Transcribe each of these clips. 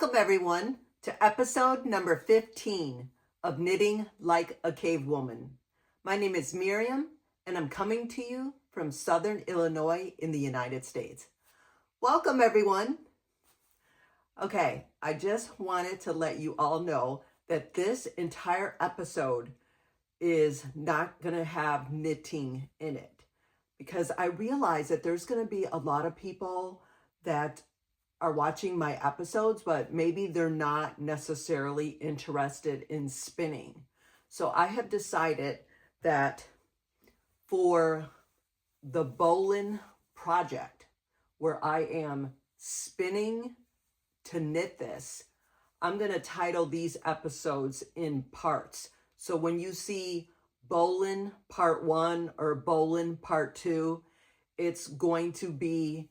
Welcome everyone to episode number 15 of Knitting Like a Cave Woman. My name is Miriam and I'm coming to you from Southern Illinois in the United States. Welcome everyone. Okay, I just wanted to let you all know that this entire episode is not going to have knitting in it because I realize that there's going to be a lot of people that are watching my episodes, but maybe they're not necessarily interested in spinning. So I have decided that for the Bolan project, where I am spinning to knit this, I'm going to title these episodes in parts. So when you see Bolan part 1 or Bolan part 2, it's going to be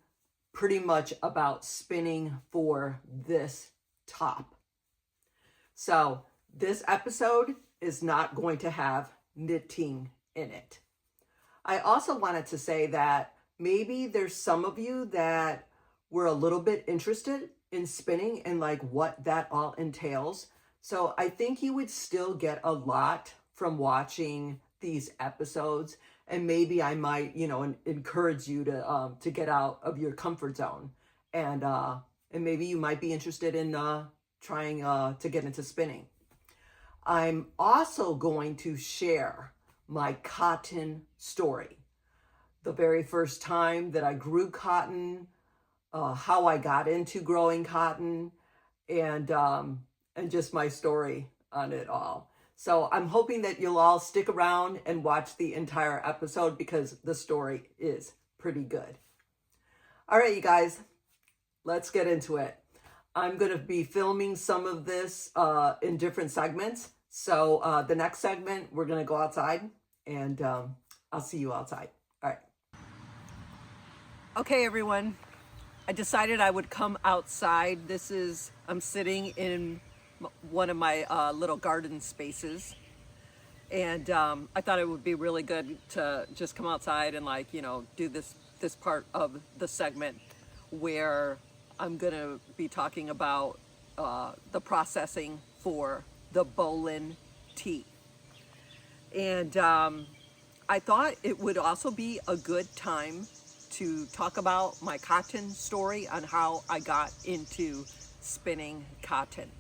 pretty much about spinning for this top. So this episode is not going to have knitting in it. I also wanted to say that maybe there's some of you that were a little bit interested in spinning and like what that all entails. So I think you would still get a lot from watching these episodes. And maybe I might, encourage you to get out of your comfort zone, and maybe you might be interested in trying to get into spinning. I'm also going to share my cotton story. The very first time that I grew cotton, how I got into growing cotton, and just my story on it all. So I'm hoping that you'll all stick around and watch the entire episode because the story is pretty good. All right, you guys, let's get into it. I'm going to be filming some of this in different segments. So the next segment, we're going to go outside and I'll see you outside. All right. Okay, everyone. I decided I would come outside. I'm sitting in one of my little garden spaces, and I thought it would be really good to just come outside and do this part of the segment where I'm gonna be talking about the processing for the Bolan tea. And I thought it would also be a good time to talk about my cotton story on how I got into spinning cotton.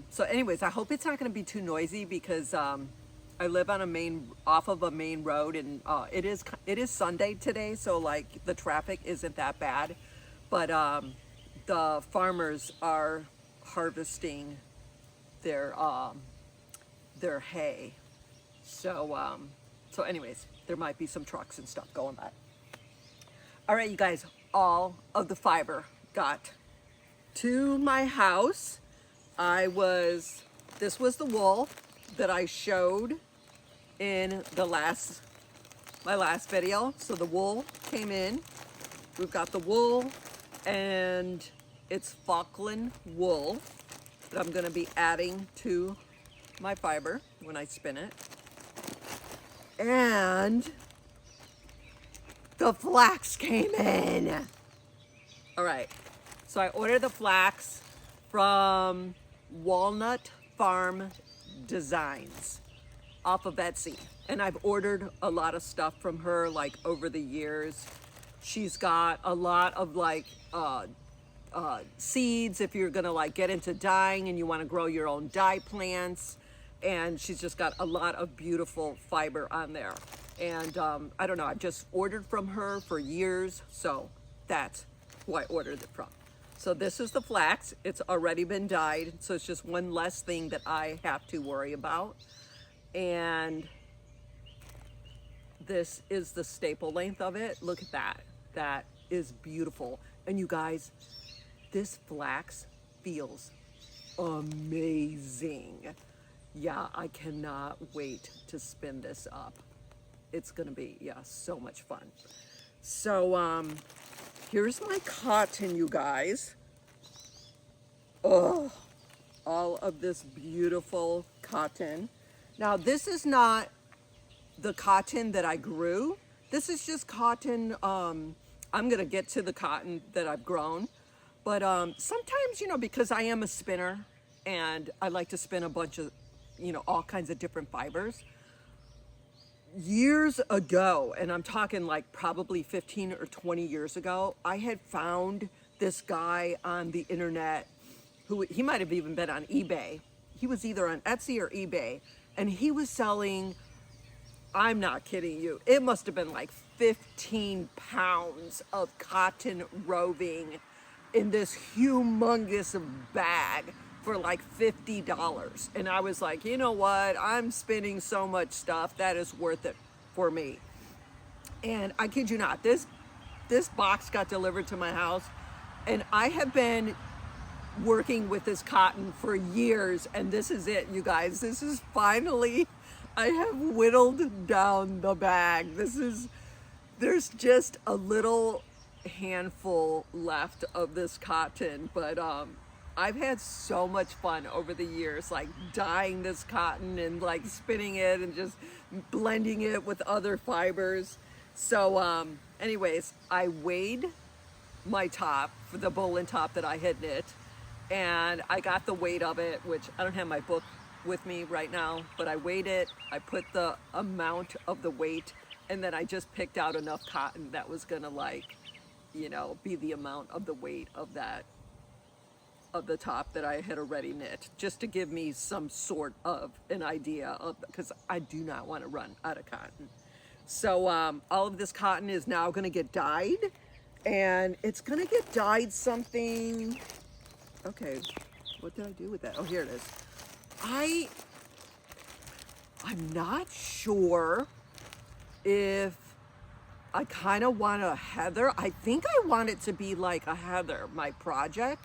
So anyways, I hope it's not going to be too noisy because I live on off of a main road, and it is Sunday today, so like the traffic isn't that bad, but the farmers are harvesting their hay. So anyways, there might be some trucks and stuff going by. All right, you guys, all of the fiber got to my house. This was the wool that I showed in my last video. So the wool came in. We've got the wool, and it's Falkland wool that I'm going to be adding to my fiber when I spin it. And the flax came in. All right, so I ordered the flax from Walnut Farm Designs off of Etsy, and I've ordered a lot of stuff from her over the years. She's got a lot of seeds if you're gonna get into dyeing and you want to grow your own dye plants, and she's just got a lot of beautiful fiber on there. And I don't know, I've just ordered from her for years, so that's who I ordered it from. So this is the flax. It's already been dyed, so it's just one less thing that I have to worry about. And this is the staple length of it. Look at that. That is beautiful. And you guys, this flax feels amazing. Yeah, I cannot wait to spin this up. It's gonna be, so much fun. So, here's my cotton, you guys. Oh, all of this beautiful cotton. Now, this is not the cotton that I grew. This is just cotton. I'm going to get to the cotton that I've grown. But sometimes, because I am a spinner and I like to spin a bunch of, all kinds of different fibers. Years ago, and I'm talking like probably 15 or 20 years ago, I had found this guy on the internet who he might have even been on eBay. He was either on Etsy or eBay, and he was selling, I'm not kidding you, it must have been like 15 pounds of cotton roving in this humongous bag for like $50. And I was like, you know what? I'm spinning so much stuff that is worth it for me. And I kid you not, this box got delivered to my house, and I have been working with this cotton for years, and this is it, you guys. This is finally, I have whittled down the bag. There's just a little handful left of this cotton, but I've had so much fun over the years, like dyeing this cotton and like spinning it and just blending it with other fibers. So anyways, I weighed my top for the Bolan top that I had knit, and I got the weight of it, which I don't have my book with me right now, but I weighed it, I put the amount of the weight, and then I just picked out enough cotton that was gonna be the amount of the weight of the top that I had already knit, just to give me some sort of an idea of, because I do not want to run out of cotton. So all of this cotton is now going to get dyed, and it's going to get dyed something. Okay, what did I do with that? Oh, here it is. I'm not sure if I kind of want a heather. I think I want it to be like a heather, my project.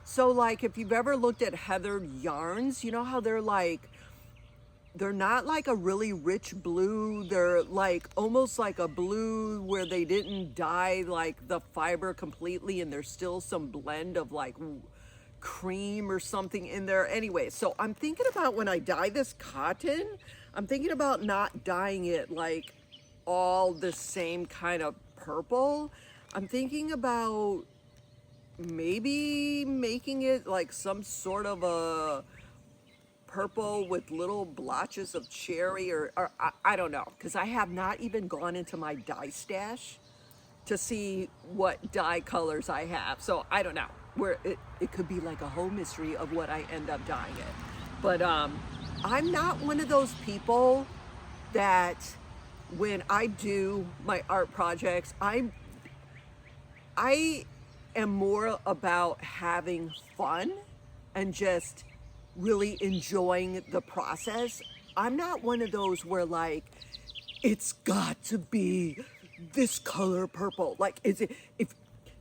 So like if you've ever looked at heathered yarns, you know how they're not like a really rich blue. They're like almost like a blue where they didn't dye like the fiber completely, and there's still some blend of like cream or something in there. Anyway, so I'm thinking about when I dye this cotton, I'm thinking about not dyeing it like all the same kind of purple. I'm thinking about maybe making it like some sort of a purple with little blotches of cherry, or I don't know, because I have not even gone into my dye stash to see what dye colors I have. So I don't know, where it could be like a whole mystery of what I end up dyeing it. But I'm not one of those people that when I do my art projects, I am more about having fun and just really enjoying the process. I'm not one of those where like, it's got to be this color purple. Like, if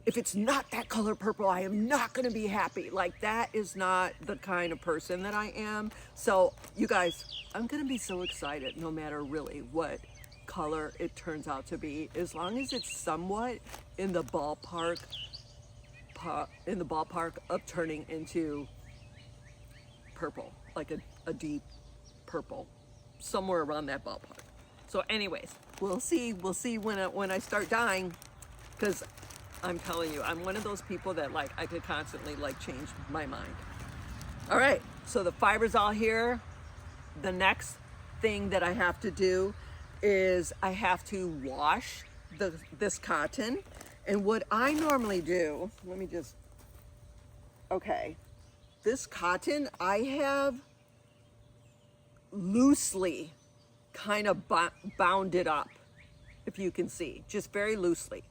it's not that color purple, I am not gonna be happy. Like, that is not the kind of person that I am. So you guys, I'm gonna be so excited no matter really what color it turns out to be, as long as it's somewhat in the ballpark of turning into purple, like a deep purple, somewhere around that ballpark. So anyways, we'll see when I start dyeing, because I'm telling you, I'm one of those people that like, I could constantly like change my mind. All right, so the fiber's all here. The next thing that I have to do is I have to wash this cotton. And what I normally do, this cotton I have loosely kind of bound it up, if you can see, just very loosely.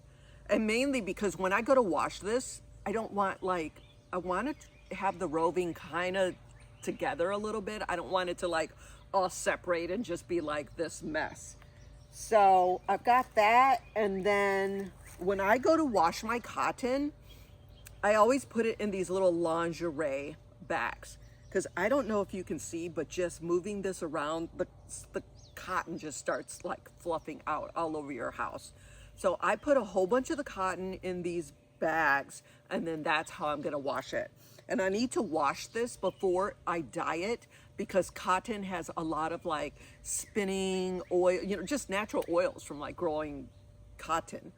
And mainly because when I go to wash this, I want it to have the roving kind of together a little bit. I don't want it to like all separate and just be like this mess. So I've got that, and then when I go to wash my cotton, I always put it in these little lingerie bags, because I don't know if you can see, but just moving this around, the cotton just starts like fluffing out all over your house. So I put a whole bunch of the cotton in these bags, and then that's how I'm gonna wash it. And I need to wash this before I dye it, because cotton has a lot of like spinning oil, just natural oils from like growing cotton.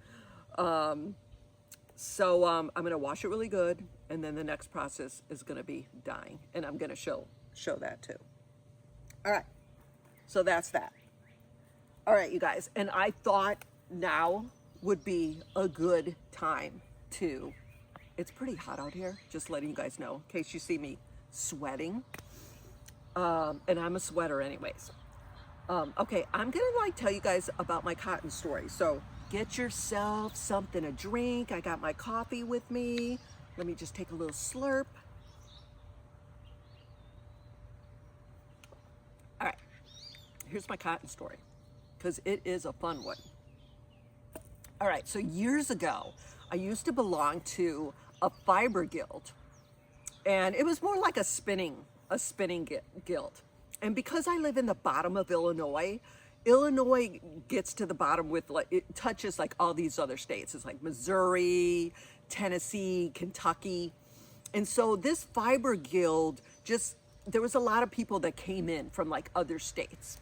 So I'm gonna wash it really good, And then the next process is going to be dyeing, and I'm going to show that too. All right, so that's that. All right, you guys, and I thought now would be a good time to, it's pretty hot out here, just letting you guys know, in case you see me sweating, and I'm a sweater anyways. Okay, I'm gonna tell you guys about my cotton story, so get yourself something to drink. I got my coffee with me. Let me just take a little slurp. All right, here's my cotton story, because it is a fun one. All right, so years ago, I used to belong to a fiber guild, and it was more like a spinning guild. And because I live in the bottom of Illinois gets to the bottom with, like, it touches like all these other states. It's like Missouri, Tennessee, Kentucky. And so this fiber guild, there was a lot of people that came in from like other states.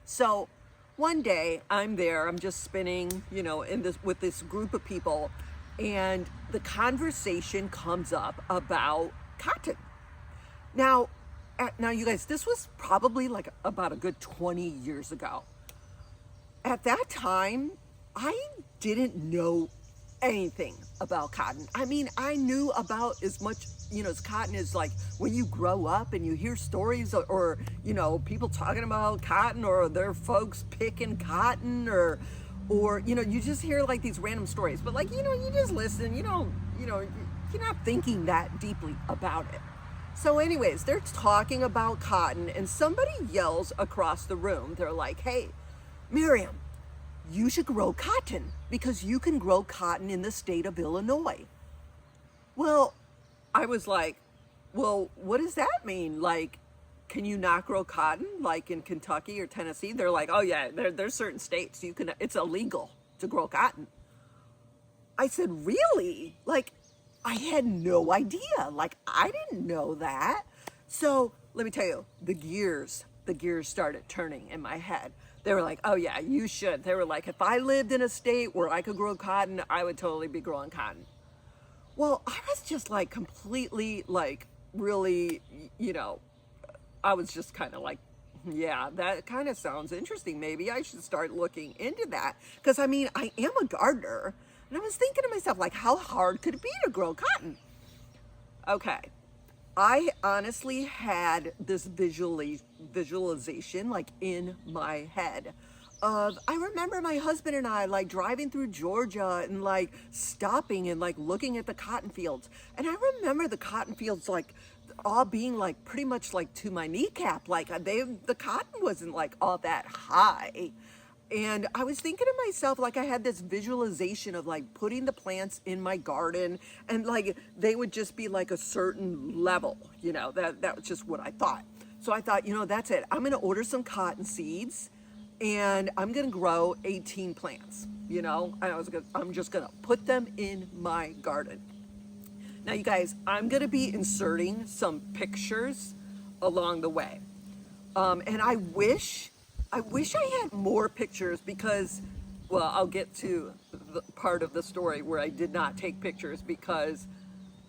So one day I'm there, I'm just spinning, with this group of people, and the conversation comes up about cotton. Now you guys, this was probably like about a good 20 years ago. At that time, I didn't know anything about cotton. I mean, I knew about as much, as cotton is like when you grow up and you hear stories or people talking about cotton, or their folks picking cotton, or you just hear like these random stories, but like, you just listen, you're not thinking that deeply about it. So anyways, they're talking about cotton, and somebody yells across the room. They're like, "Hey, Miriam, you should grow cotton because you can grow cotton in the state of Illinois." Well, I was like, well, what does that mean? Like, can you not grow cotton like in Kentucky or Tennessee? They're like, oh yeah, there's certain states it's illegal to grow cotton. I said, really? Like, I had no idea. Like, I didn't know that. So let me tell you, the gears started turning in my head. They were like, oh yeah, you should. They were like, if I lived in a state where I could grow cotton, I would totally be growing cotton. Well, I was just like completely like really, I was just kind of like, yeah, that kind of sounds interesting. Maybe I should start looking into that. Because I mean, I am a gardener. And I was thinking to myself, like, how hard could it be to grow cotton? Okay. I honestly had this visualization like in my head of, I remember my husband and I like driving through Georgia and like stopping and like looking at the cotton fields. And I remember the cotton fields like all being like pretty much like to my kneecap. Like the cotton wasn't like all that high. And I was thinking to myself, like, I had this visualization of like putting the plants in my garden, and like they would just be like a certain level, that was just what I thought. So I thought, that's it. I'm going to order some cotton seeds, and I'm going to grow 18 plants, I'm just going to put them in my garden. Now, you guys, I'm going to be inserting some pictures along the way. And I wish I had more pictures because, well, I'll get to the part of the story where I did not take pictures because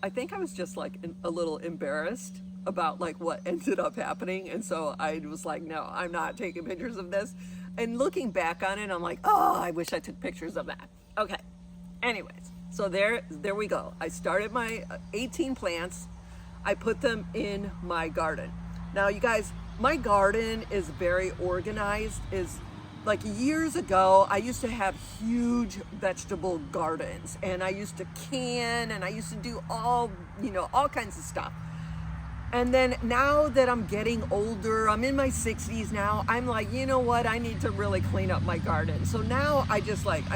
I think I was just like a little embarrassed about like what ended up happening. And so I was like, no, I'm not taking pictures of this. And looking back on it, I'm like, oh, I wish I took pictures of that. Okay. Anyways, so there we go. I started my 18 plants. I put them in my garden. Now, you guys, my garden is very organized. Like years ago, I used to have huge vegetable gardens, and I used to can, and I used to do all kinds of stuff. And then now that I'm getting older, I'm in my 60s now, I'm like, you know what? I need to really clean up my garden. So now I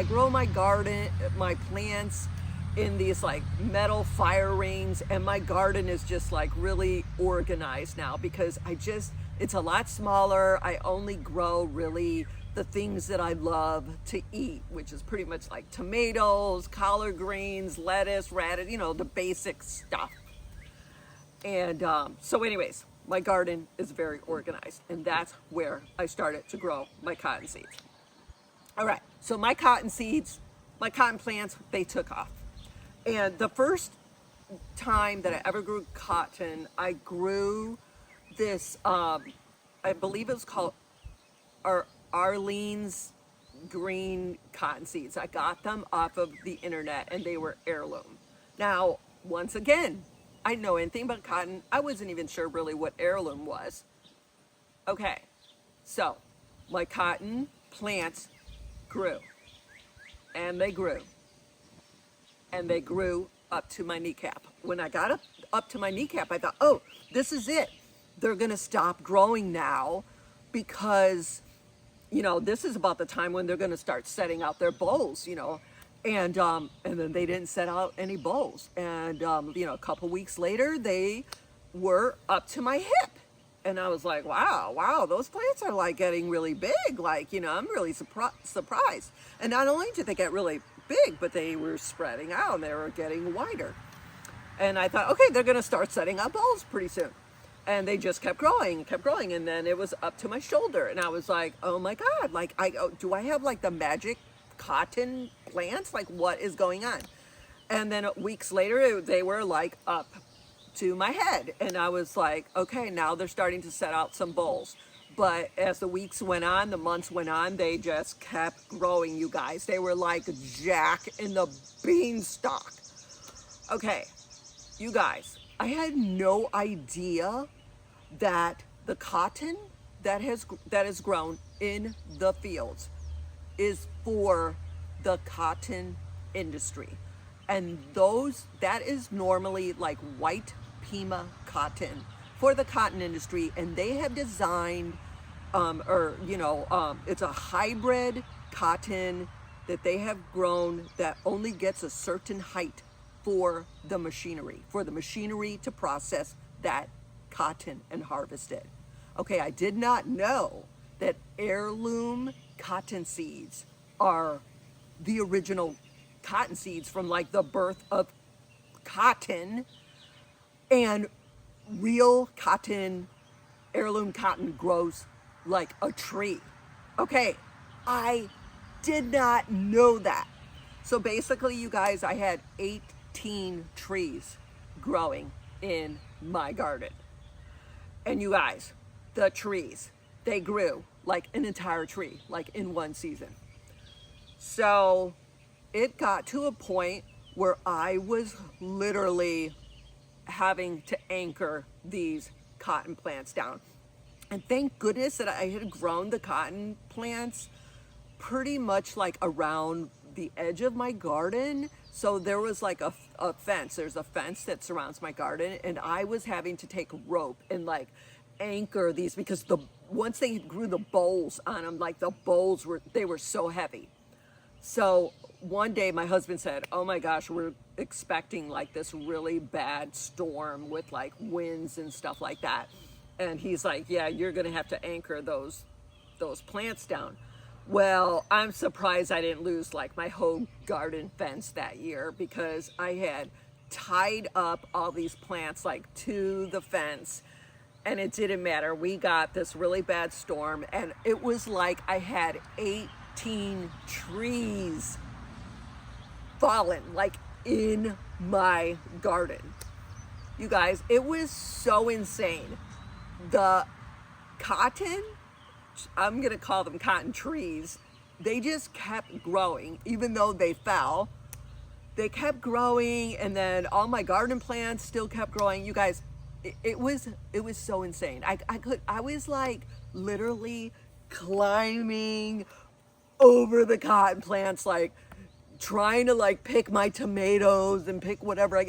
grow my garden, my plants in these like metal fire rings, and my garden is just like really organized now because it's a lot smaller. I only grow really the things that I love to eat, which is pretty much like tomatoes, collard greens, lettuce, radish, the basic stuff. And so anyways, my garden is very organized, and that's where I started to grow my cotton seeds. All right, so my cotton plants, they took off. And the first time that I ever grew cotton, I grew this, I believe it was called Arlene's green cotton seeds. I got them off of the internet and they were heirloom. Now, once again, I didn't know anything about cotton. I wasn't even sure really what heirloom was. Okay, so my cotton plants grew and they grew and they grew up to my kneecap. When I got up to my kneecap, I thought, oh, this is it. They're gonna stop growing now because, this is about the time when they're gonna start setting out their bolls, and then they didn't set out any bolls. And, a couple weeks later, they were up to my hip. And I was like, wow, those plants are like getting really big. Like, I'm really surprised. And not only did they get really big, but they were spreading out and they were getting wider. And I thought, okay, they're going to start setting up bolls pretty soon. And they just kept growing. And then it was up to my shoulder. And I was like, oh my God, do I have like the magic cotton plants? Like, what is going on? And then weeks later, they were like up to my head. And I was like, okay, now they're starting to set out some bolls. But as the weeks went on, the months went on, they just kept growing, you guys. They were like Jack in the Beanstalk. Okay, you guys, I had no idea that the cotton that is grown in the fields is for the cotton industry. And that is normally like white Pima cotton for the cotton industry. And they have designed, it's a hybrid cotton that they have grown that only gets a certain height for the machinery to process that cotton and harvest it. Okay, I did not know that heirloom cotton seeds are the original cotton seeds from like the birth of cotton. And real cotton, heirloom cotton grows like a tree. Okay, I did not know that. So basically, you guys, I had 18 trees growing in my garden. And you guys, the trees, they grew like an entire tree, like in one season. So it got to a point where I was literally having to anchor these cotton plants down. And thank goodness that I had grown the cotton plants pretty much like around the edge of my garden. So there was like a fence. There's a fence that surrounds my garden. And I was having to take rope and like anchor these because once they grew the bolls on them, like the bolls were so heavy. So one day my husband said, oh my gosh, we're expecting like this really bad storm with like winds and stuff like that. And he's like, yeah, you're going to have to anchor those plants down. Well, I'm surprised I didn't lose like my whole garden fence that year because I had tied up all these plants like to the fence and it didn't matter. We got this really bad storm and it was like I had 18 trees fallen like in my garden. You guys, it was so insane. The cotton, I'm gonna call them cotton trees, they just kept growing even though they fell. They kept growing and then all my garden plants still kept growing. You guys, it was so insane. I was like literally climbing over the cotton plants, like trying to like pick my tomatoes and pick whatever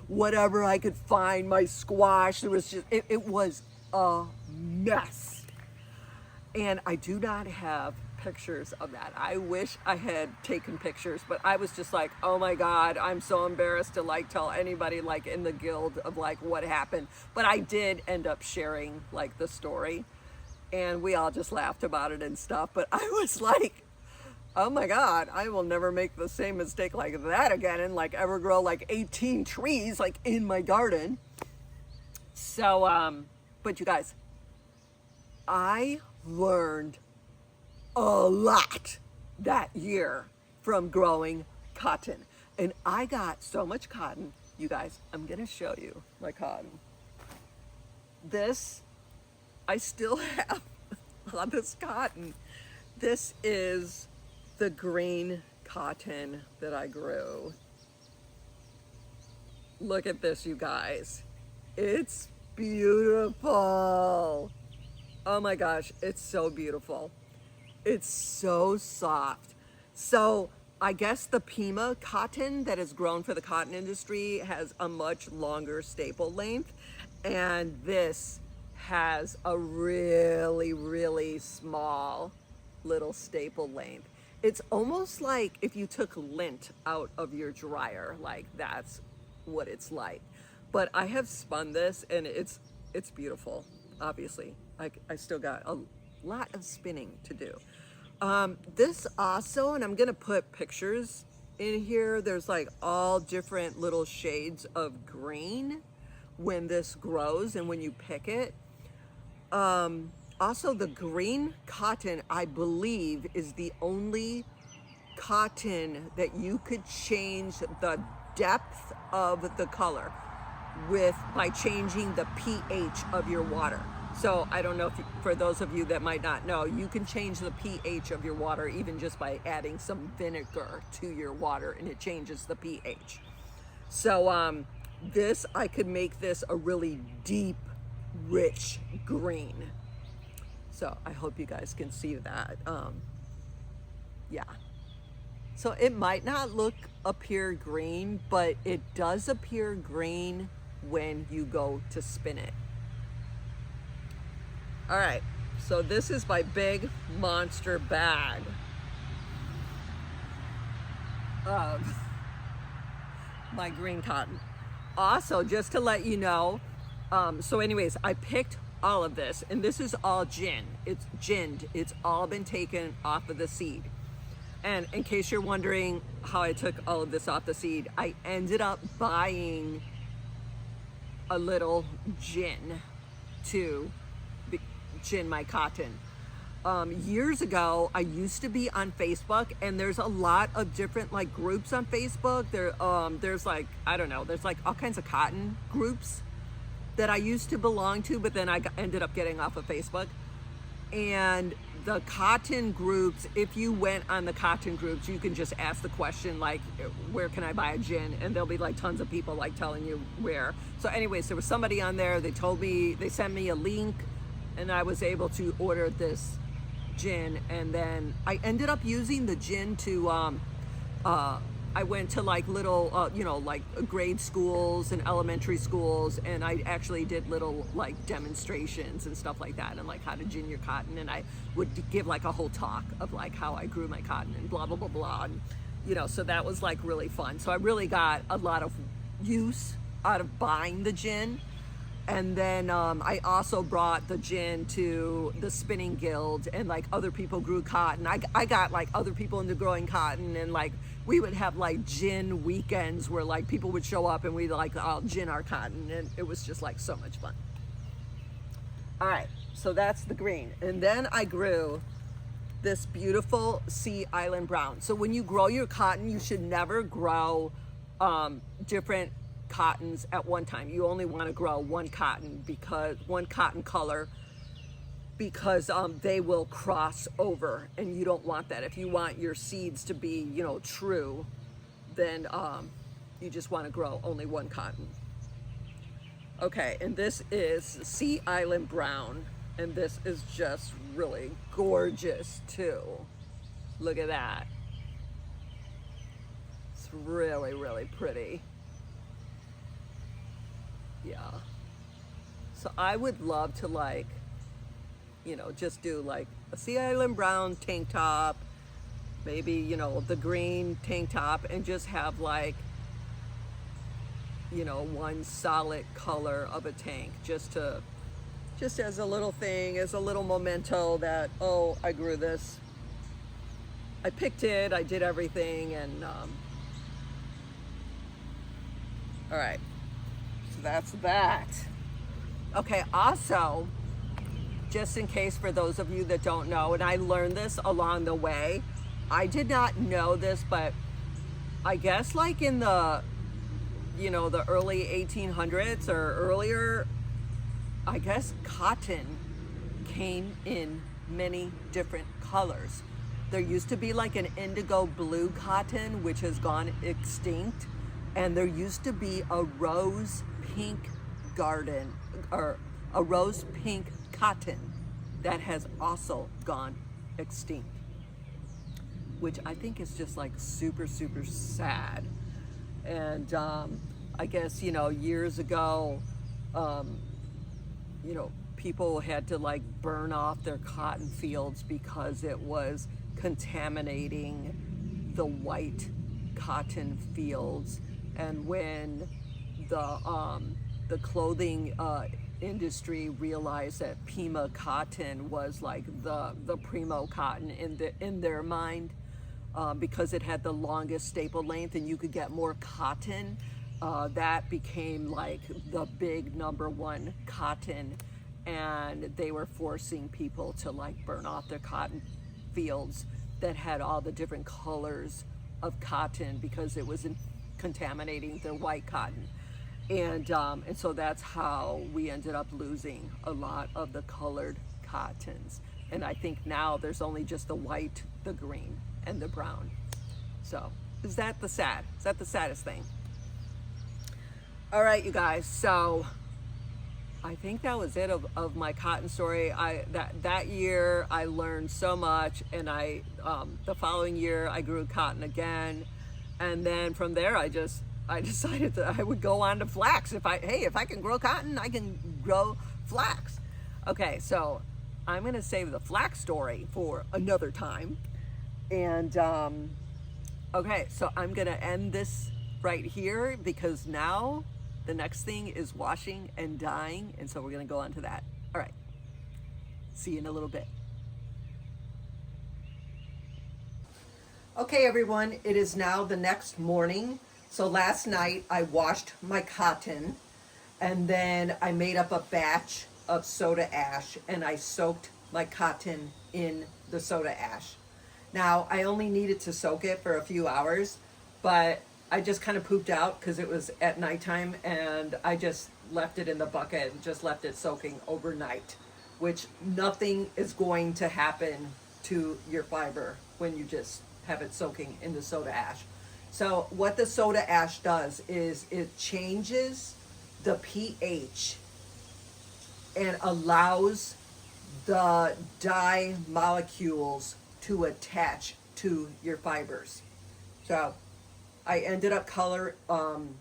whatever I could find, my squash. There was just, it was a mess. And I do not have pictures of that. I wish I had taken pictures, but I was just like, oh my God, I'm so embarrassed to like tell anybody like in the guild of like what happened. But I did end up sharing like the story and we all just laughed about it and stuff. But I was like, oh my God, I will never make the same mistake like that again and like ever grow like 18 trees like in my garden. So, but you guys, I learned a lot that year from growing cotton. And I got so much cotton You guys, I'm gonna show you my cotton. This, I still have on this cotton. This is the green cotton that I grew. Look at this, you guys. It's beautiful. Oh my gosh, it's so beautiful. It's so soft. So I guess the Pima cotton that is grown for the cotton industry has a much longer staple length, and this has a really, really small little staple length. It's almost like if you took lint out of your dryer, like that's what it's like. But I have spun this and it's beautiful. Obviously, I still got a lot of spinning to do. This also, and I'm gonna put pictures in here, there's like all different little shades of green when this grows and when you pick it. Also, the green cotton, I believe, is the only cotton that you could change the depth of the color by changing the pH of your water. So I don't know if for those of you that might not know, you can change the pH of your water even just by adding some vinegar to your water, and it changes the pH. So this, I could make this a really deep, rich green. So I hope you guys can see that. Yeah. So it might not appear green, but it does appear green when you go to spin it. All right, so this is my big monster bag of my green cotton. Also, just to let you know, so anyways, I picked all of this, and this is all gin. It's ginned. It's all been taken off of the seed. And in case you're wondering how I took all of this off the seed, I ended up buying a little gin to gin my cotton. Years ago, I used to be on Facebook, and there's a lot of different like groups on Facebook. There's like, I don't know, there's like all kinds of cotton groups that I used to belong to, but then I ended up getting off of Facebook. And the cotton groups, if you went on the cotton groups, you can just ask the question like, where can I buy a gin? And there'll be like tons of people like telling you where. So anyways, there was somebody on there, they sent me a link, and I was able to order this gin. And then I ended up using the gin to, I went to like little, like grade schools and elementary schools, and I actually did little like demonstrations and stuff like that, and like how to gin your cotton. And I would give like a whole talk of like how I grew my cotton and blah, blah, blah, blah. And, so that was like really fun. So I really got a lot of use out of buying the gin. And then I also brought the gin to the spinning guild, and like other people grew cotton. I got like other people into growing cotton, and like we would have like gin weekends where like people would show up and we'd like all gin our cotton, and it was just like so much fun. All right, so that's the green. And then I grew this beautiful Sea Island brown. So when you grow your cotton, you should never grow different cottons at one time. You only want to grow one cotton color, because they will cross over, and you don't want that. If you want your seeds to be, true, then you just want to grow only one cotton. Okay, and this is Sea Island brown, and this is just really gorgeous too. Look at that. It's really, really pretty. Yeah. So I would love to like, just do like a Sea Island brown tank top, maybe, the green tank top, and just have like, one solid color of a tank, just as a little thing, as a little memento that, oh, I grew this. I picked it, I did everything, and all right. That's that. Okay, also, just in case for those of you that don't know, and I learned this along the way, I did not know this, but I guess like in the the early 1800s or earlier, I guess cotton came in many different colors. There used to be like an indigo blue cotton, which has gone extinct, and there used to be a rose pink garden, or a rose pink cotton that has also gone extinct, which I think is just like super, super sad. And I guess, years ago, people had to like burn off their cotton fields because it was contaminating the white cotton fields. And when the clothing industry realized that Pima cotton was like the primo cotton in their mind, because it had the longest staple length and you could get more cotton, that became like the big number one cotton, and they were forcing people to like burn off their cotton fields that had all the different colors of cotton because it was contaminating their white cotton. And so that's how we ended up losing a lot of the colored cottons. And I think now there's only just the white, the green, and the brown. So is that the saddest thing? All right, you guys. So I think that was it of my cotton story. That year I learned so much, and the following year I grew cotton again, and then from there I decided that I would go on to flax. If I can grow cotton, I can grow flax. Okay, so I'm gonna save the flax story for another time. And okay, so I'm gonna end this right here because now the next thing is washing and dyeing, and so we're gonna go on to that. All right, see you in a little bit. Okay, everyone, it is now the next morning. So last night I washed my cotton, and then I made up a batch of soda ash, and I soaked my cotton in the soda ash. Now, I only needed to soak it for a few hours, but I just kind of pooped out because it was at nighttime, and I just left it in the bucket and just left it soaking overnight, which nothing is going to happen to your fiber when you just have it soaking in the soda ash. So what the soda ash does is it changes the pH and allows the dye molecules to attach to your fibers. So I ended up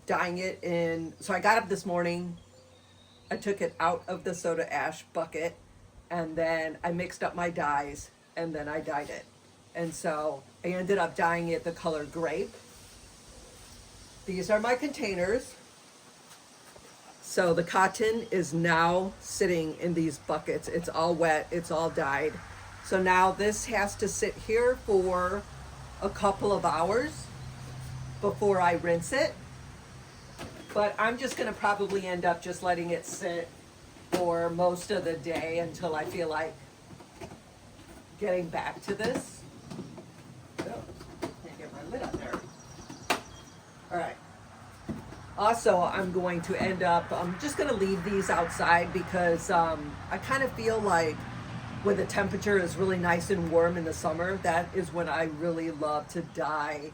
dyeing it in. So I got up this morning, I took it out of the soda ash bucket, and then I mixed up my dyes, and then I dyed it. And so I ended up dyeing it the color grape. These are my containers. So the cotton is now sitting in these buckets. It's all wet, it's all dyed. So now this has to sit here for a couple of hours before I rinse it. But I'm just gonna probably end up just letting it sit for most of the day until I feel like getting back to this. So, can't get my lid up there. All right. Also, I'm going just going to leave these outside because I kind of feel like when the temperature is really nice and warm in the summer, that is when I really love to dye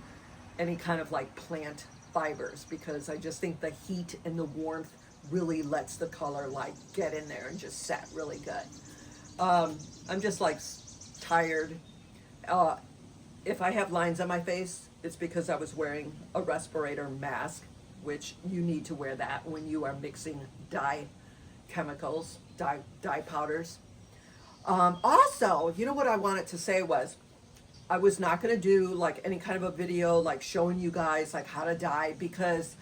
any kind of like plant fibers, because I just think the heat and the warmth really lets the color like get in there and just set really good. I'm just like tired. If I have lines on my face, it's because I was wearing a respirator mask, which you need to wear that when you are mixing dye chemicals, dye powders. Also, you know what I wanted to say was, I was not going to do like any kind of a video like showing you guys like how to dye, because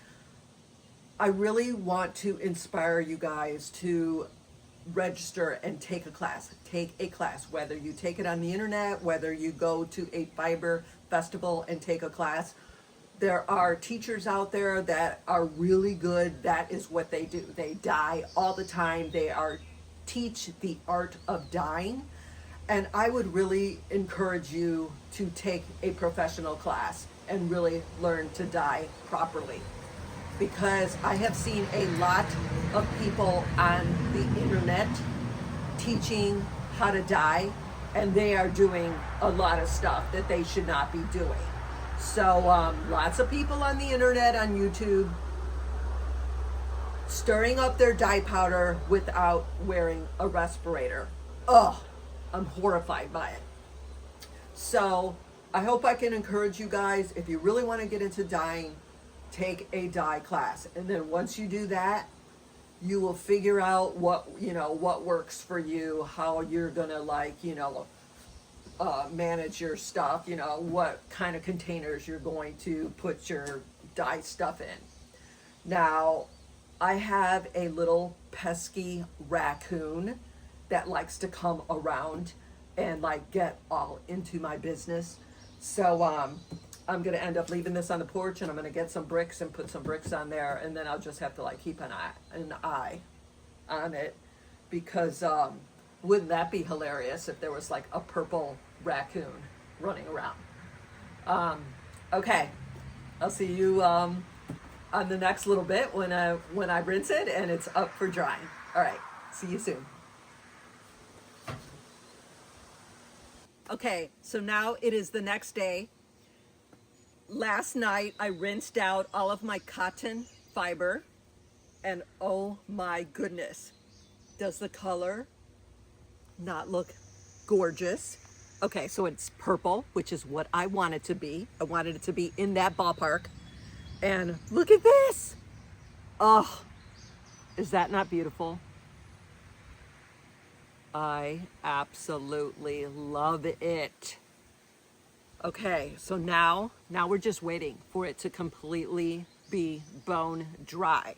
I really want to inspire you guys to register and take a class, whether you take it on the internet, whether you go to a fiber festival and take a class. There are teachers out there that are really good. That is what they do. They dye all the time. They teach the art of dyeing. And I would really encourage you to take a professional class and really learn to dye properly. because I have seen a lot of people on the internet teaching how to dye, and they are doing a lot of stuff that they should not be doing. So lots of people on the internet, on YouTube, stirring up their dye powder without wearing a respirator. Ugh, I'm horrified by it. So I hope I can encourage you guys, if you really want to get into dyeing, take a dye class. And then once you do that, you will figure out what works for you, how you're gonna manage your stuff, what kind of containers you're going to put your dye stuff in. Now, I have a little pesky raccoon that likes to come around and get all into my business. So I'm gonna end up leaving this on the porch, and I'm gonna get some bricks and put some bricks on there, and then I'll just have to keep an eye on it, because wouldn't that be hilarious if there was a purple raccoon running around. Okay, I'll see you on the next little bit when I rinse it and it's up for drying. All right, see you soon. Okay, so now it is the next day. Last night I rinsed out all of my cotton fiber, and oh my goodness, does the color not look gorgeous? Okay, so it's purple, which is what I want it to be. I wanted it to be in that ballpark. And look at this. Oh, is that not beautiful? I absolutely love it. Okay, so now we're just waiting for it to completely be bone dry.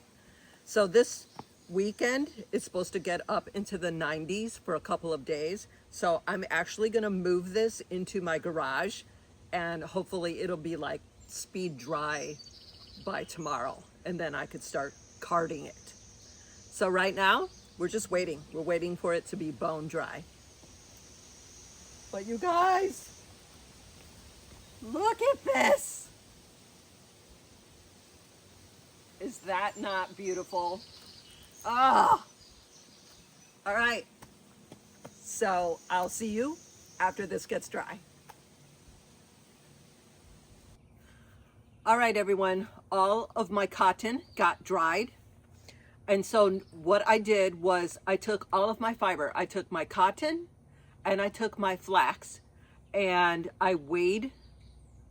So this weekend it's supposed to get up into the 90s for a couple of days. So I'm actually gonna move this into my garage, and hopefully it'll be speed dry by tomorrow, and then I could start carding it. So right now we're just waiting. We're waiting for it to be bone dry. But you guys, look at this. Is that not beautiful? Ah! All right. So I'll see you after this gets dry. All right, everyone. All of my cotton got dried. And so what I did was I took all of my fiber. I took my cotton and I took my flax, and I weighed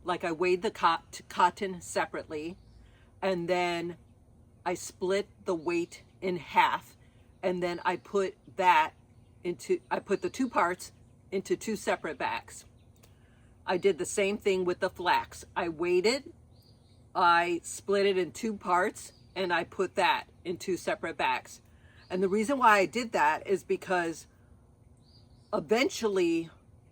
the cotton separately, and then I split the weight in half, and then I put the two parts into two separate bags. I did the same thing with the flax. I weighed it, I split it in two parts, and I put that in two separate bags. And the reason why I did that is because eventually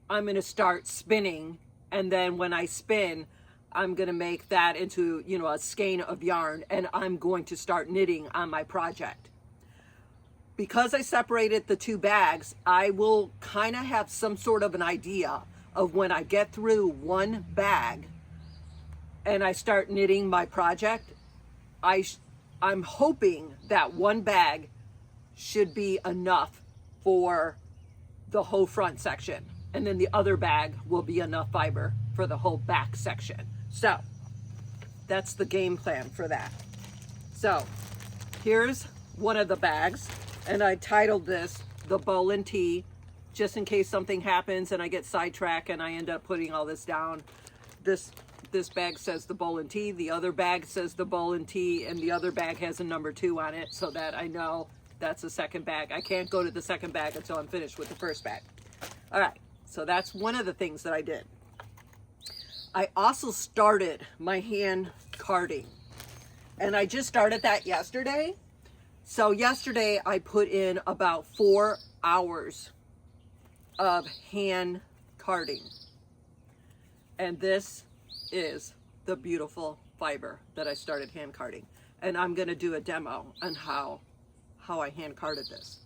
I'm going to start spinning, and then when I spin, I'm going to make that into, a skein of yarn, and I'm going to start knitting on my project. Because I separated the two bags, I will kind of have some sort of an idea of when I get through one bag and I start knitting my project. I'm hoping that one bag should be enough for the whole front section, and then the other bag will be enough fiber for the whole back section. So that's the game plan for that. So here's one of the bags, and I titled this the Bolan Tee, just in case something happens and I get sidetracked and I end up putting all this down. This bag says the Bolan Tee, the other bag says the Bolan Tee, and the other bag has a number 2 on it, so that I know that's the second bag. I can't go to the second bag until I'm finished with the first bag. All right, so that's one of the things that I did. I also started my hand carding, and I just started that yesterday. So yesterday I put in about 4 hours of hand carding, and this is the beautiful fiber that I started hand carding, and I'm going to do a demo on how I hand carded this.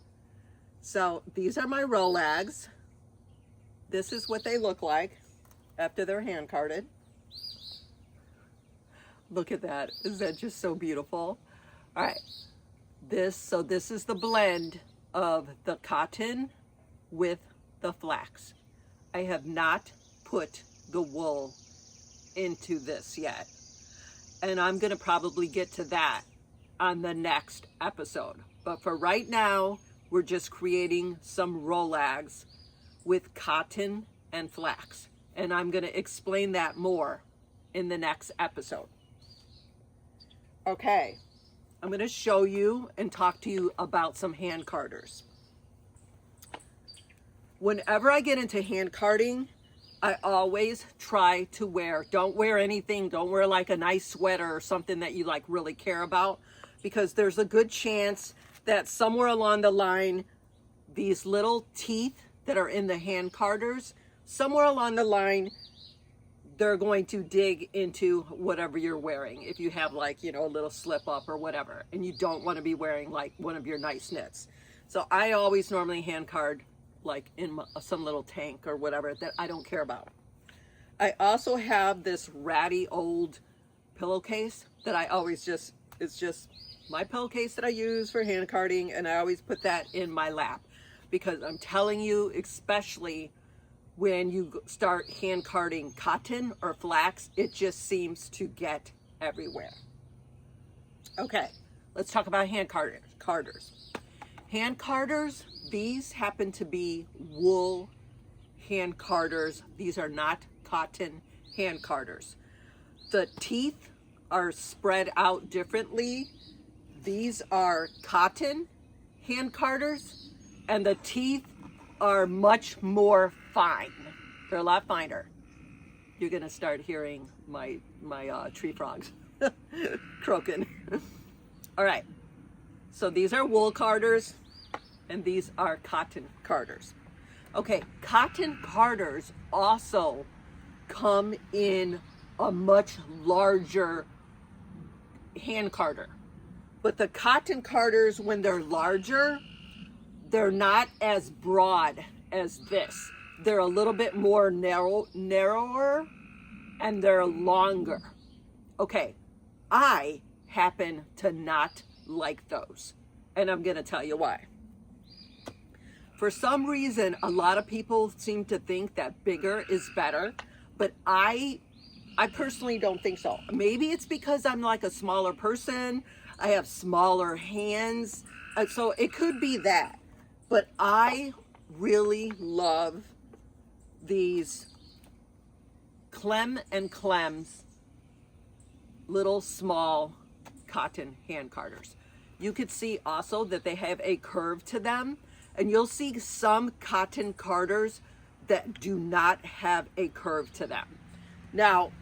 So these are my Rolags. This is what they look like after they're hand carded. Look at that. Is that just so beautiful? All right. This is the blend of the cotton with the flax. I have not put the wool into this yet. And I'm going to probably get to that on the next episode. But for right now, we're just creating some rolags with cotton and flax. And I'm going to explain that more in the next episode. Okay, I'm going to show you and talk to you about some hand carders. Whenever I get into hand carding, I always try to wear, don't wear anything, don't wear like a nice sweater or something that you like really care about, because there's a good chance that somewhere along the line, these little teeth that are in the hand carders, somewhere along the line, they're going to dig into whatever you're wearing. If you have like, you know, a little slip up or whatever, and you don't want to be wearing like one of your nice knits. So I always normally hand card like in some little tank or whatever that I don't care about. I also have this ratty old pillowcase that I always just, it's just my pillowcase that I use for hand carding, and I always put that in my lap, because I'm telling you, especially when you start hand carding cotton or flax, it just seems to get everywhere. Okay, let's talk about hand carders. Hand carders, these happen to be wool hand carders. These are not cotton hand carders. The teeth are spread out differently. These are cotton hand carders, and the teeth are much more fine. They're a lot finer. You're gonna start hearing my tree frogs croaking. All right, so these are wool carders, and these are cotton carders. Okay, cotton carders also come in a much larger hand carder. But the cotton carders, when they're larger, they're not as broad as this. They're a little bit more narrower, and they're longer. Okay, I happen to not like those, and I'm gonna tell you why. For some reason, a lot of people seem to think that bigger is better, but I personally don't think so. Maybe it's because I'm like a smaller person, I have smaller hands, so it could be that. But I really love these Clem and Clem's little small cotton hand carders. You could see also that they have a curve to them, and you'll see some cotton carders that do not have a curve to them. Now,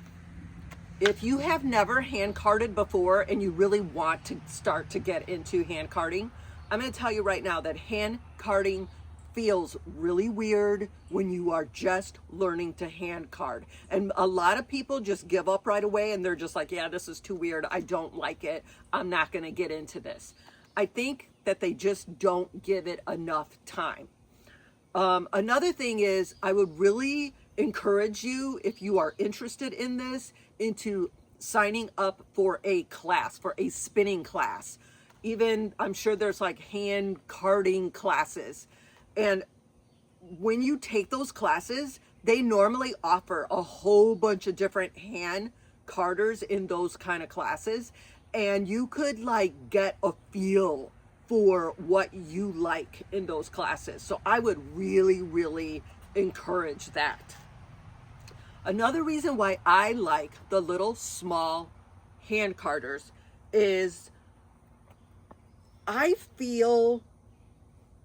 if you have never hand carded before and you really want to start to get into hand carding, I'm going to tell you right now that hand carding feels really weird when you are just learning to hand card. And a lot of people just give up right away, and they're just like, yeah, this is too weird. I don't like it. I'm not going to get into this. I think that they just don't give it enough time. Another thing is, I would really encourage you, if you are interested in this, into signing up for a class, for a spinning class. Even, I'm sure there's like hand carding classes. And when you take those classes, they normally offer a whole bunch of different hand carders in those kind of classes. And you could like get a feel for what you like in those classes. So I would really, really encourage that. Another reason why I like the little small hand carders is I feel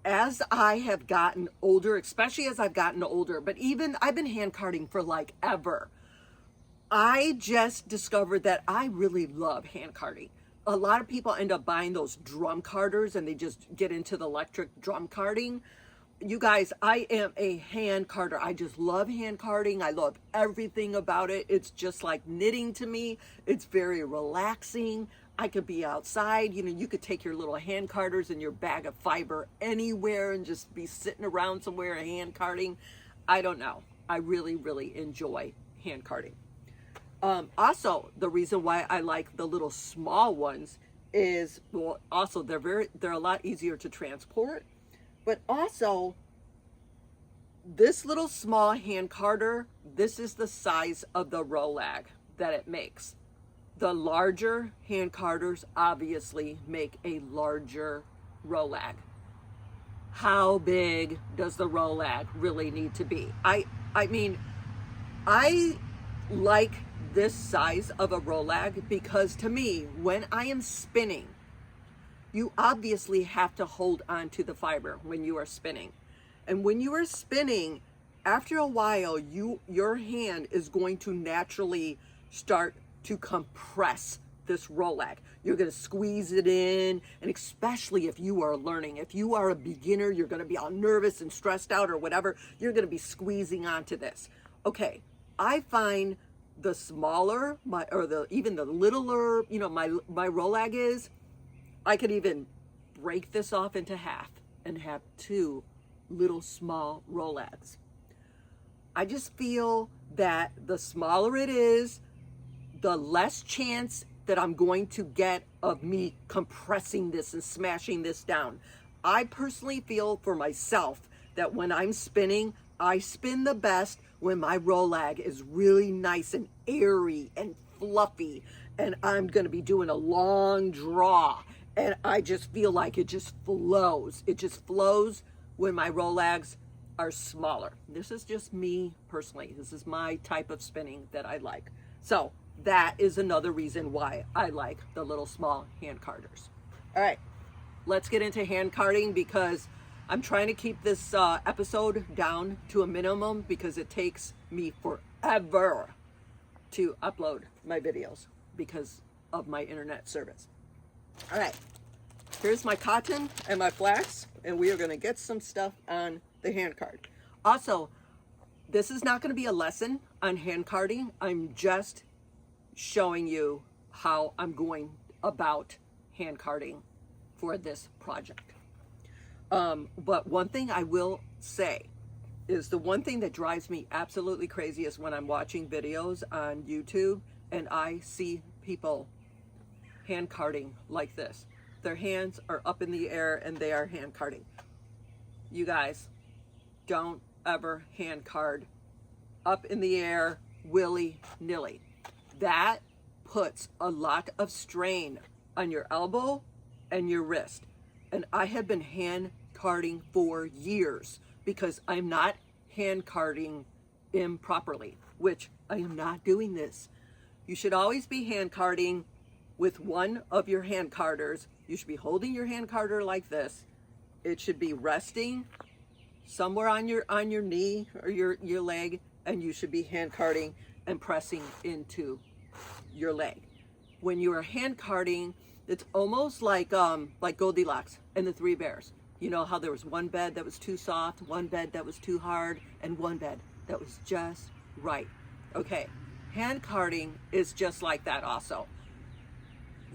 as I have gotten older, especially as I've gotten older, but even I've been hand carding for like ever, I just discovered that I really love hand carding. A lot of people end up buying those drum carders and they just get into the electric drum carding. You guys, I am a hand carder. I just love hand carding. I love everything about it. It's just like knitting to me. It's very relaxing. I could be outside, you know, you could take your little hand carders and your bag of fiber anywhere and just be sitting around somewhere hand carding. I don't know. I really, really enjoy hand carding. Also, the reason why I like the little small ones is, well, also they're a lot easier to transport, but also this little small hand carder, this is the size of the Rolag that it makes. The larger hand carders obviously make a larger Rolag. How big does the Rolag really need to be? I mean, I like this size of a Rolag because to me, when I am spinning, you obviously have to hold on to the fiber when you are spinning. And when you are spinning, after a while, your hand is going to naturally start to compress this Rolag. You're going to squeeze it in, and especially if you are learning. If you are a beginner, you're going to be all nervous and stressed out or whatever, you're going to be squeezing onto this. Okay, I find the smaller even the littler, my Rolag is, I could even break this off into half and have two little small Rolags. I just feel that the smaller it is, the less chance that I'm going to get of me compressing this and smashing this down. I personally feel for myself that when I'm spinning, I spin the best when my Rolag is really nice and airy and fluffy, and I'm going to be doing a long draw, and I just feel like it just flows. It just flows when my Rolags are smaller. This is just me personally. This is my type of spinning that I like. So that is another reason why I like the little small hand carders. All right, let's get into hand carding because I'm trying to keep this episode down to a minimum because it takes me forever to upload my videos because of my internet service. All right, here's my cotton and my flax, and we are going to get some stuff on the hand card. Also, this is not going to be a lesson on hand carding. I'm just showing you how I'm going about hand carding for this project. But one thing I will say is the one thing that drives me absolutely crazy is when I'm watching videos on YouTube and I see people hand carding like this. Their hands are up in the air and they are hand carding. You guys, don't ever hand card up in the air willy-nilly. That puts a lot of strain on your elbow and your wrist. And I have been hand carding for years because I'm not hand carding improperly, which I am not doing this. You should always be hand carding with one of your hand carders. You should be holding your hand carder like this. It should be resting somewhere on your knee or your leg, and you should be hand carding and pressing into your leg. When you are hand carding, it's almost like Goldilocks and the Three Bears. You know how there was one bed that was too soft, one bed that was too hard, and one bed that was just right. Okay, hand carding is just like that also.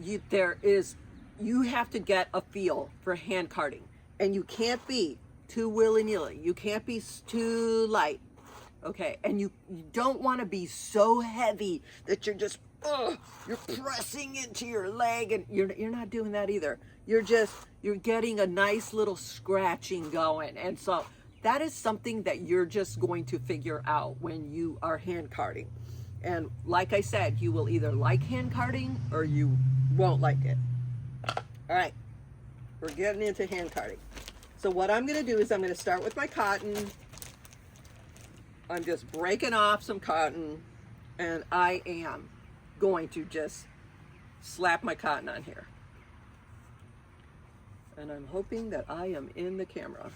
You have to get a feel for hand carding, and you can't be too willy-nilly. You can't be too light. Okay, and you don't want to be so heavy that you're just you're pressing into your leg, and you're not doing that either. You're getting a nice little scratching going, and so that is something that you're just going to figure out when you are hand carding. And like I said, you will either like hand carding or you won't like it. All right, we're getting into hand carding. So what I'm going to do is I'm going to start with my cotton. I'm just breaking off some cotton, and I am going to just slap my cotton on here. And I'm hoping that I am in the camera.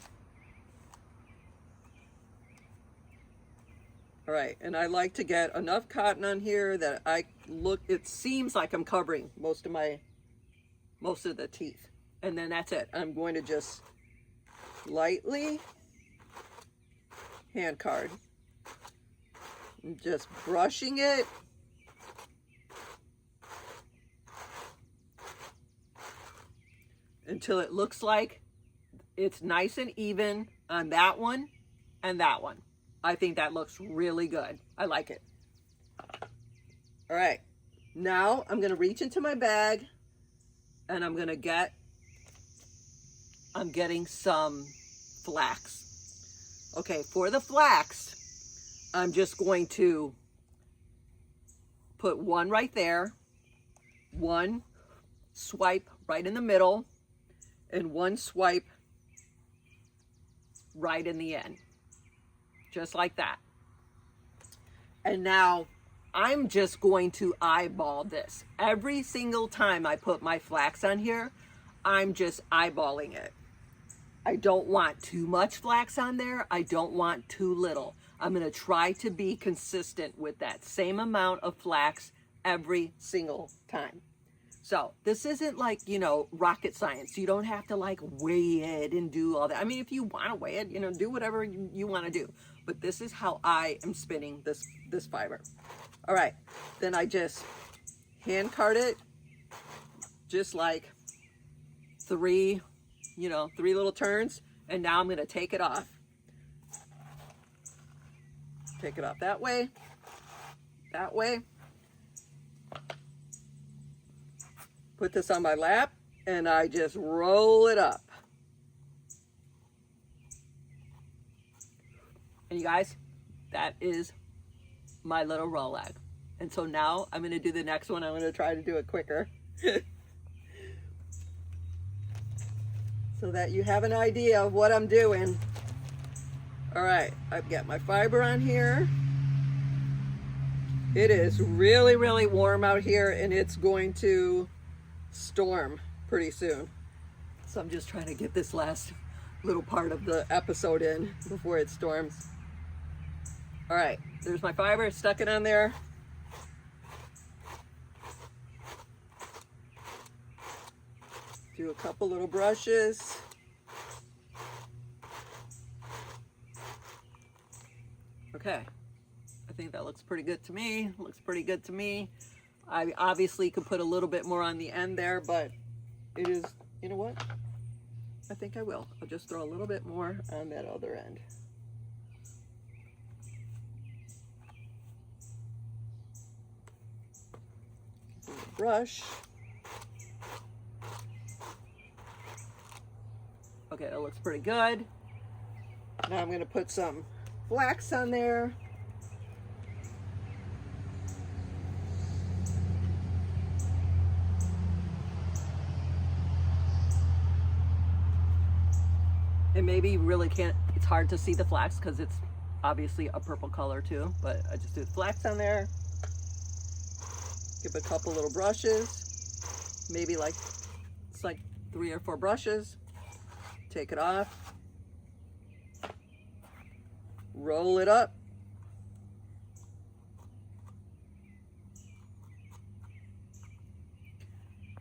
All right, and I like to get enough cotton on here that it seems like I'm covering most of the teeth. And then that's it. I'm going to just lightly hand card. I'm just brushing it. Until it looks like it's nice and even on that one and that one. I think that looks really good. I like it. All right, now I'm gonna reach into my bag and I'm getting some flax. Okay, for the flax, I'm just going to put one right there, one swipe right in the middle, and one swipe right in the end, just like that. And now I'm just going to eyeball this. Every single time I put my flax on here, I'm just eyeballing it. I don't want too much flax on there. I don't want too little. I'm going to try to be consistent with that same amount of flax every single time. So this isn't like, rocket science. You don't have to like weigh it and do all that. I mean, if you want to weigh it, do whatever you want to do. But this is how I am spinning this fiber. All right, then I just hand card it, just like three little turns. And now I'm gonna take it off. Take it off that way. Put this on my lap and I just roll it up. And you guys, that is my little rolag. And so now I'm going to do the next one. I'm going to try to do it quicker. So that you have an idea of what I'm doing. All right, I've got my fiber on here. It is really, really warm out here and it's going to storm pretty soon. So I'm just trying to get this last little part of the episode in before it storms. All right, there's my fiber, stuck it on there. Do a couple little brushes. Okay, I think that looks pretty good to me. I obviously could put a little bit more on the end there, but it is, you know what? I think I will. I'll just throw a little bit more on that other end. Brush. Okay, that looks pretty good. Now I'm going to put some flax on there. And maybe you really can't, it's hard to see the flax because it's obviously a purple color too, but I just do the flax on there. Give a couple little brushes, maybe it's like 3 or 4 brushes. Take it off. Roll it up.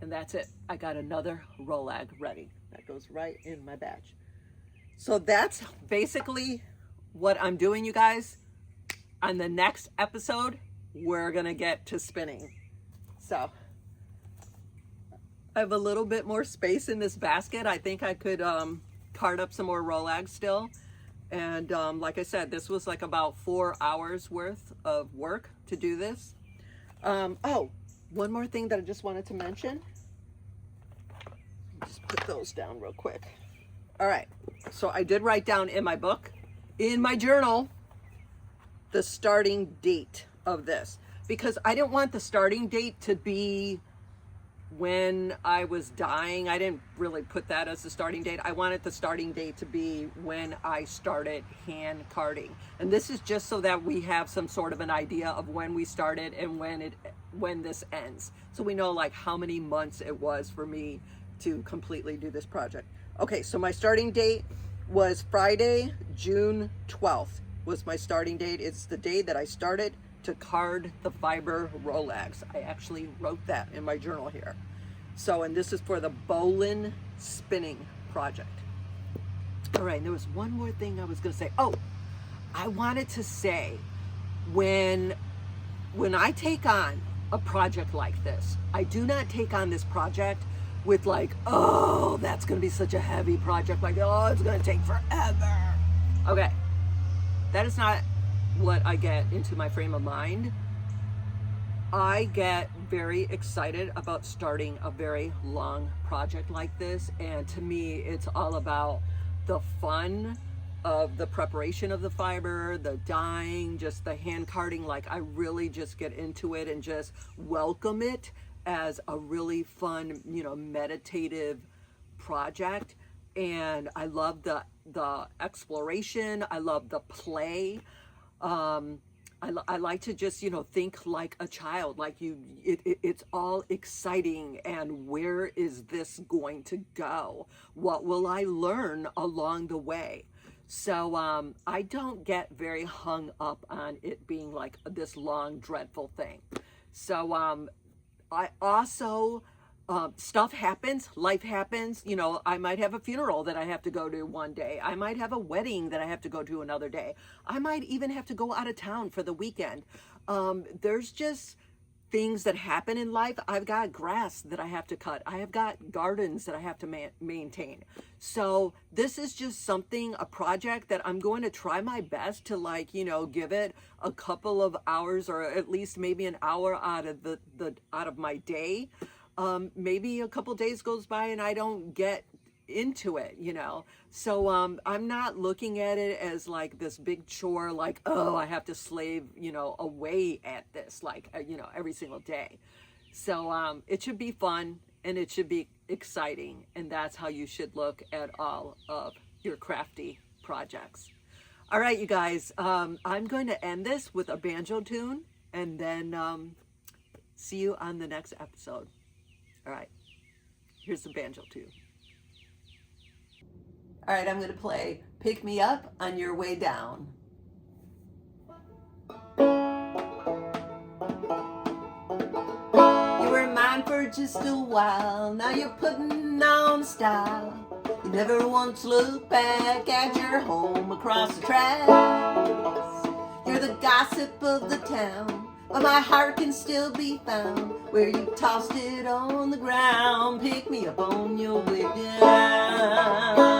And that's it. I got another rolag ready. That goes right in my batch. So that's basically what I'm doing, you guys. On the next episode, we're gonna get to spinning. So I have a little bit more space in this basket. I think I could card up some more rolags still. And like I said, this was like about 4 hours worth of work to do this. Oh, one more thing that I just wanted to mention. Just put those down real quick. All right, so I did write down in my book, in my journal, the starting date of this, because I didn't want the starting date to be when I was dying. I didn't really put that as the starting date. I wanted the starting date to be when I started hand carding. And this is just so that we have some sort of an idea of when we started and when this ends. So we know like how many months it was for me to completely do this project. Okay, so my starting date was Friday, June 12th was my starting date. It's the day that I started to card the fiber rolags. I actually wrote that in my journal here. So, and this is for the Bolan spinning project. All right, and there was one more thing I was gonna say. Oh, I wanted to say, when I take on a project like this, I do not take on this project with like, oh, that's gonna be such a heavy project, like, oh, it's gonna take forever. Okay, that is not what I get into my frame of mind. I get very excited about starting a very long project like this, and to me it's all about the fun of the preparation of the fiber, the dyeing, just the hand carding. Like, I really just get into it and just welcome it as a really fun, meditative project. And I love the exploration. I love the play. I like to just, think like a child, like it's all exciting. And where is this going to go? What will I learn along the way? So I don't get very hung up on it being like this long, dreadful thing. So I also, stuff happens, life happens. I might have a funeral that I have to go to one day. I might have a wedding that I have to go to another day. I might even have to go out of town for the weekend. There's just things that happen in life. I've got grass that I have to cut. I have got gardens that I have to maintain. So this is just something, a project that I'm going to try my best to give it a couple of hours, or at least maybe an hour out of my day. Maybe a couple days goes by and I don't get into it, so I'm not looking at it as like this big chore, like, oh, I have to slave away at this, like, every single day. So it should be fun and it should be exciting, and that's how you should look at all of your crafty projects. All right, you guys, I'm going to end this with a banjo tune, and then see you on the next episode. All right, here's the banjo tune. All right, I'm going to play Pick Me Up on Your Way Down. You were mine for just a while, now you're putting on style. You never once looked back at your home across the tracks. You're the gossip of the town, but my heart can still be found where you tossed it on the ground. Pick me up on your way down.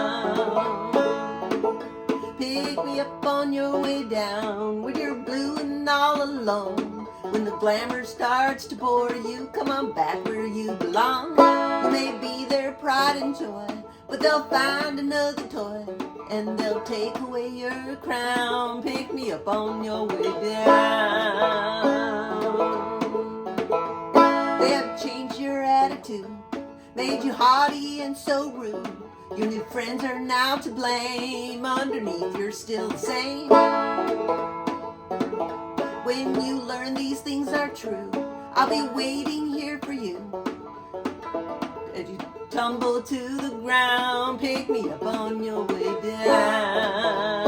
Pick me up on your way down when you're blue and all alone. When the glamour starts to bore you, come on back where you belong. You may be their pride and joy, but they'll find another toy and they'll take away your crown. Pick me up on your way down. They have changed your attitude, made you haughty and so rude. Your new friends are now to blame. Underneath you're still the same. When you learn these things are true, I'll be waiting here for you. As you tumble to the ground, pick me up on your way down.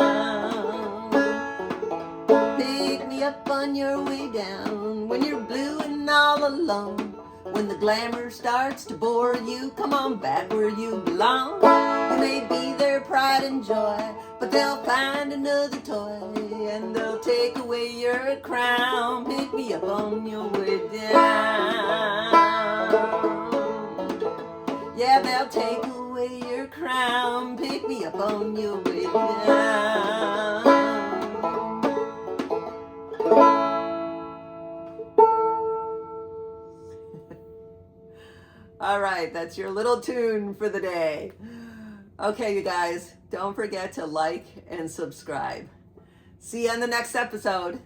Pick me up on your way down when you're blue and all alone. When the glamour starts to bore you, come on back where you belong. You may be their pride and joy, but they'll find another toy and they'll take away your crown. Pick me up on your way down. Yeah, they'll take away your crown. Pick me up on your way down. All right, that's your little tune for the day. Okay, you guys, don't forget to like and subscribe. See you on the next episode.